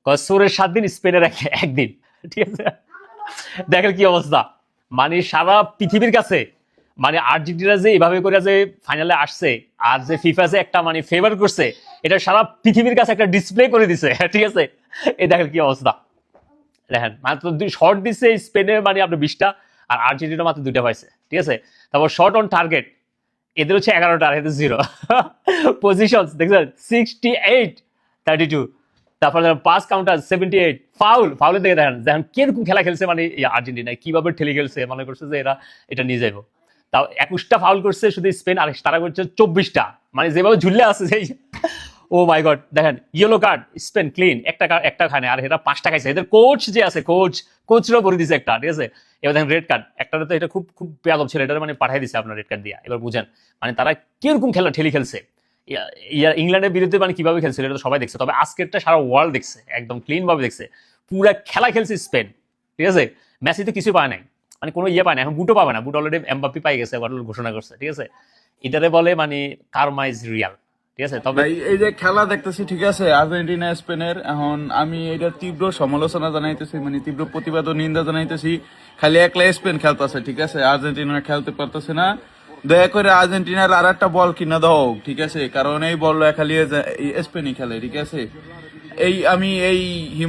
কসুরের 7 দিন, স্পেনের একদিন। ঠিক আছে, দেখেন কি অবস্থা। মানে সারা পৃথিবীর কাছে মানে আর্জেন্টিনা যে এভাবে করে যে ফাইনালে আসছে আর যে ফিফা যে একটা মানে ফেভার করছে, এটা সারা পৃথিবীর কাছে একটা ডিসপ্লে করে দিছে। ঠিক আছে, এই দেখেন কি অবস্থা। দেখেন মাত্র 2 শট দিছে স্পেনের, মানে আপনার 20টা, আর আর্জেন্টিনা মাত্র 2টা পাইছে। ঠিক আছে, তারপর শট অন টার্গেট এদের হচ্ছে 11টা, আর এদের 0। পজিশন দেখছেন 68-32। তারপর পাস কাউন্টার 78। ফাউলের দিকে দেখেন দেখেন কিরকম খেলা খেলছে, মানে আর্জেন্টিনা কিভাবে ঠেলে খেলছে, মনে করছে যে এরা এটা নিয়ে যাইব। তাও 21টা ফাউল করছে শুধু স্পেন, আর তারা করছে 24টা, মানে যেভাবে ঝুললে আছে সেই। ও মাই গড, দেখেন ইয়েলো কার্ড স্পেন ক্লিন, একটা খানে, আর এরা 5টা খাইছে। এদের কোচ যে আছে, কোচরাও করে দিছে একটা। ঠিক আছে, এবার দেখেন রেড কার্ড একটাতে, তো এটা খুব খুব বেয়াদব ছিল, এটা মানে পাঠিয়ে দিছে আপনার রেড কার্ড দিয়া। এবার বুঝেন মানে তারা কিরকম খেলা ঠেলি খেলছে। ইংল্যান্ডের বিরুদ্ধে মানে কিভাবে খেলছিল এটা তো সবাই দেখছে, তবে আজকেরটা সারা ওয়ার্ল্ড দেখছে, একদম ক্লিন ভাবে দেখছে। পুরা খেলা খেলছে স্পেন। ঠিক আছে, মেসি তো কিছু পায় নাই, মানে কোনো পায় না, এখন বুটও পাবে না। বুট অলরেডি এমবাপ্পে পাই গেছে, ঘোষণা করছে। ঠিক আছে, এটারে বলে মানে কার্মা ইজ রিয়াল। ঠিক আছে, তবে এই যে খেলা দেখতেছি, ঠিক আছে, আর্জেন্টিনা স্পেনের, এখন আমি এটা তীব্র সমালোচনা জানাইতেছি, মানে তীব্র প্রতিবাদ ও নিন্দা জানাইতেছি। খালি একলা স্পেন খেলতেছে, ঠিক আছে, আর্জেন্টিনা খেলতে পারতেছে না। দয়া করে আর্জেন্টিনার আর একটা বল কিনে দাও, ঠিক আছে, কারণ এই বল খালি স্পেনই খেলে। ঠিক আছে, আমি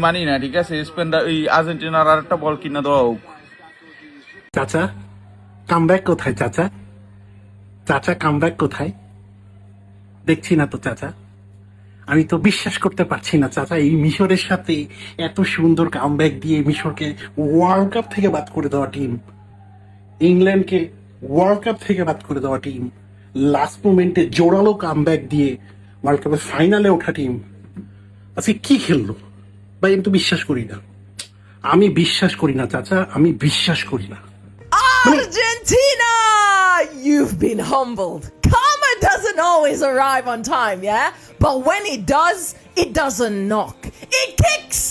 মানি না, ঠিক আছে, স্পেন এই আর্জেন্টিনার আর একটা বল কিনে দাও। চাচা কামব্যাক কোথায়? চাচা কামব্যাক কোথায়? দেখছি না তো চাচা, আমি তো বিশ্বাস করতে পারছি না চাচা, এই মিশরের সাথে এত সুন্দর কামব্যাক দিয়ে মিশরকে ওয়ার্ল্ড কাপ থেকে বাদ করে দেওয়া টিম, ইংল্যান্ডকে ওয়ার্ল্ড কাপ থেকে বাদ করে দেওয়া টিম, লাস্ট মোমেন্টে জোরালো কামব্যাক দিয়ে ওয়ার্ল্ড কাপের ফাইনালে ওঠা টিম আজকে কি খেললো ভাই? আমি তো বিশ্বাস করি না, আমি বিশ্বাস করি না চাচা, আমি বিশ্বাস করি না। Argentina! You've been humbled. Karma doesn't always arrive on time, yeah? But when it does, it doesn't knock. It kicks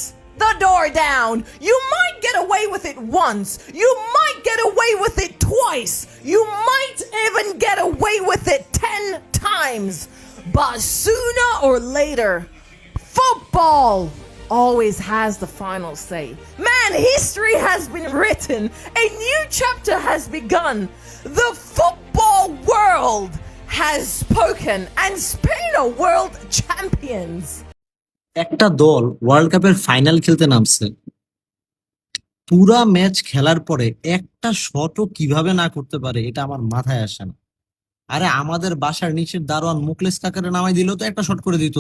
the door down. You might get away with it once. You might get away with it twice. You might even get away with it 10 times. But sooner or later, football always has the final say. Man, history has been written. A new chapter has begun. The football world has spoken, and Spain are world champions. একটা দল world কাপের final খেলতে নামছে, পুরা match খেলার পরে একটা শটও কিভাবে না করতে পারে এটা আমার মাথায় আসে না। আরে আমাদের বাসার নিচের দারোয়ান মুকলেস কাকারে নামাই দিল তো একটা শট করে দিত।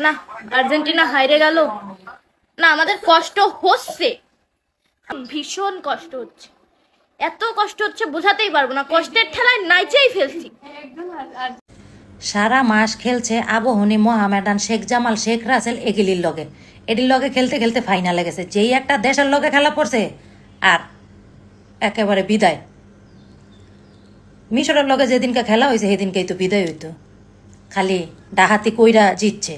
না, আর্জেন্টিনা হাইরে গেল না, আমাদের কষ্ট হচ্ছে, ভীষণ কষ্ট হচ্ছে, এত কষ্ট হচ্ছে বোঝাতেই পারবো না, কষ্টের ঠেলায় নাইচেই ফেলছি। সারা মাস খেলছে আবহনী, মোহামেডান, শেখ জামাল, শেখ রাসেল, এগুলির লগে, এটির লগে খেলতে খেলতে ফাইনালে গেছে। যেই একটা দেশের লগে খেলা পড়ছে আর একেবারে বিদায়। মিশরের লগে যেদিনকে খেলা হয়েছে সেদিনকেই তো বিদায় হইতো, খালি ডাহাতি কইরা জিতছে।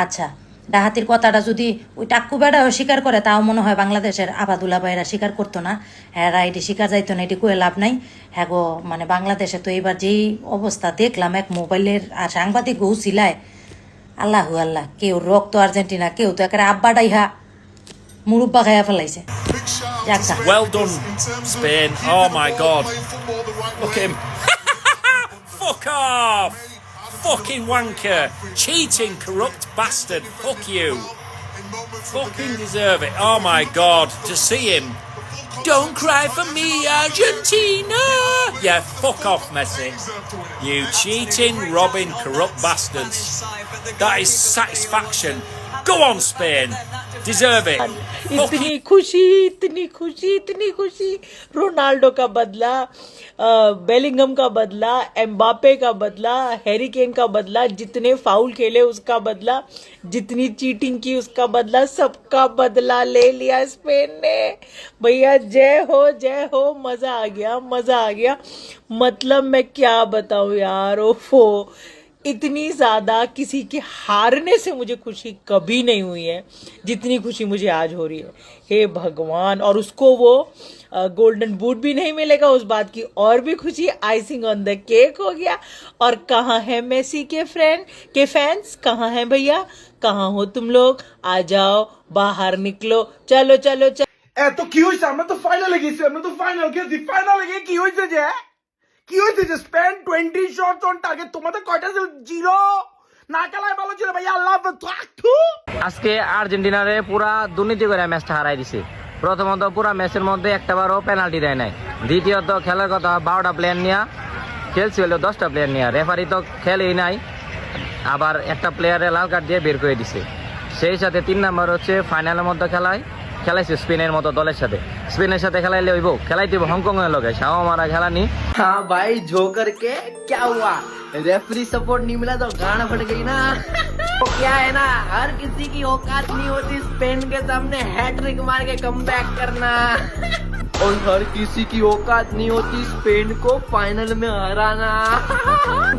আচ্ছা, ডাহাতির কথাটা যদি ওই টাক্কু বেড়াও স্বীকার করে, তাও মনে হয় বাংলাদেশের আবাদুল্লা ভাইরা স্বীকার করতো না, হ্যাঁ এটি স্বীকার যাইতো না, এটি কয়ে লাভ নাই। হ্যাঁ গো, মানে বাংলাদেশে তো এবার যেই অবস্থা দেখলাম, এক মোবাইলের আর সাংবাদিক গৌ ছিলায়, আল্লাহু আল্লাহ, কেউ রক্ত আর্জেন্টিনা, কেউ তো একেবারে আব্বা ডাইহা মুরব্বা খাইয়া ফেলাইছে। Well done, Spain. Oh my God. Look at him. Fuck off. Fucking wanker. Cheating, corrupt bastard. Fuck you. Fucking deserve it. Oh my God. To see him. Don't cry for me, Argentina. Yeah, fuck off, Messi. You cheating, robbing, corrupt bastards. That is satisfaction. Go on, Spain. Deserve it. इतनी खुशी, इतनी खुशी, इतनी खुशी। Ronaldo का बदला, Bellingham का बदला, एम्बापे का बदला, हैरी केन का बदला, जितने फाउल खेले उसका बदला, जितनी चीटिंग की उसका बदला, सबका बदला ले लिया स्पेन ने। भैया जय हो, मजा आ गया, मजा आ गया। मतलब मैं क्या बताऊं यार, ओफो, इतनी ज्यादा किसी के हारने से मुझे खुशी कभी नहीं हुई है जितनी खुशी मुझे आज हो रही है। हे भगवान, और उसको वो गोल्डन बूट भी नहीं मिलेगा, उस बात की और भी खुशी। आइसिंग ऑन द केक हो गया। और कहाँ है मेसी के फैंस, कहाँ है भैया, कहाँ हो तुम लोग? आ जाओ, बाहर निकलो, चलो चलो चलो। এত কি হইছে? আমরা তো ফাইনালে গেছি, আমরা তো ফাইনাল খেলছি। ফাইনালে গিয়ে কি হইছে যে? কি হইছে যে স্পেন 20 শট অন টার্গেট, তোমাদের কয়টা ছিল? 0। না খেলায় ভালো ছিল ভাই, আল্লাহ হাফেজ। আজকে আর্জেন্টিনারে পুরা দুর্নীতি করে ম্যাচটা হারাই দিছে। প্রথমত পুরা ম্যাচের মধ্যে একটাবারও পেনাল্টি দেয় নাই। দ্বিতীয়ত খেলার কথা 12টা প্লেয়ার নিয়ে খেলছি, হলো 10টা প্লেয়ার নিয়ে। রেফারি তো খেলেই নাই, আবার একটা প্লেয়ারে লাল কার্ড দিয়ে বের করে দিছে। সেই সাথে 3 নাম্বার হচ্ছে ফাইনালের মধ্যে খেলাইছে স্পেনের মতো দলের সাথে। স্পেনের সাথে খেলাইলে হইব, খেলাইতে হংকং এর লগে সাও মারা খেলা নি। हाँ भाई, जोकर के क्या हुआ? रेफरी सपोर्ट नहीं मिला तो गाना फट गई ना। तो क्या है ना, हर किसी की औकात नहीं होती स्पेन के सामने हैट्रिक मार के कमबैक करना। और हर किसी की औकात नहीं होती स्पेन को फाइनल में हराना।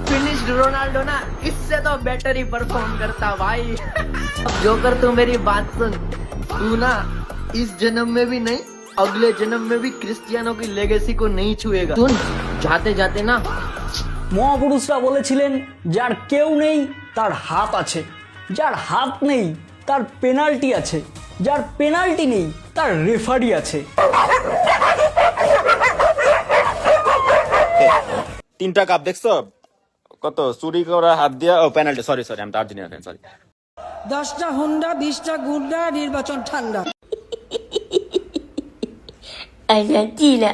फिनिश रोनाल्डो ना इससे तो बेटर ही परफॉर्म करता भाई। अब जोकर तू मेरी बात सुन, तू ना इस जन्म में भी नहीं, अगले जन्म में भी क्रिस्टियानो की लेगेसी को नहीं छुएगा। सुन, जाते जाते ना মহাপুরুষরা বলেছিলেন যার কেউ নেই তার হাত আছে, যার হাত নেই তার পেনাল্টি আছে, যার পেনাল্টি নেই তার রেফারি আছে। 3টা কাপ দেখছো? কত চুরি করা হাত দিয়া, ও পেনাল্টি, সরি আমি তো আর্জেন্টিনা ফ্যান, সরি। 10টা হুন্ডা 20টা গুন্ডা, নির্বাচন ঠান্ডা। Argentina.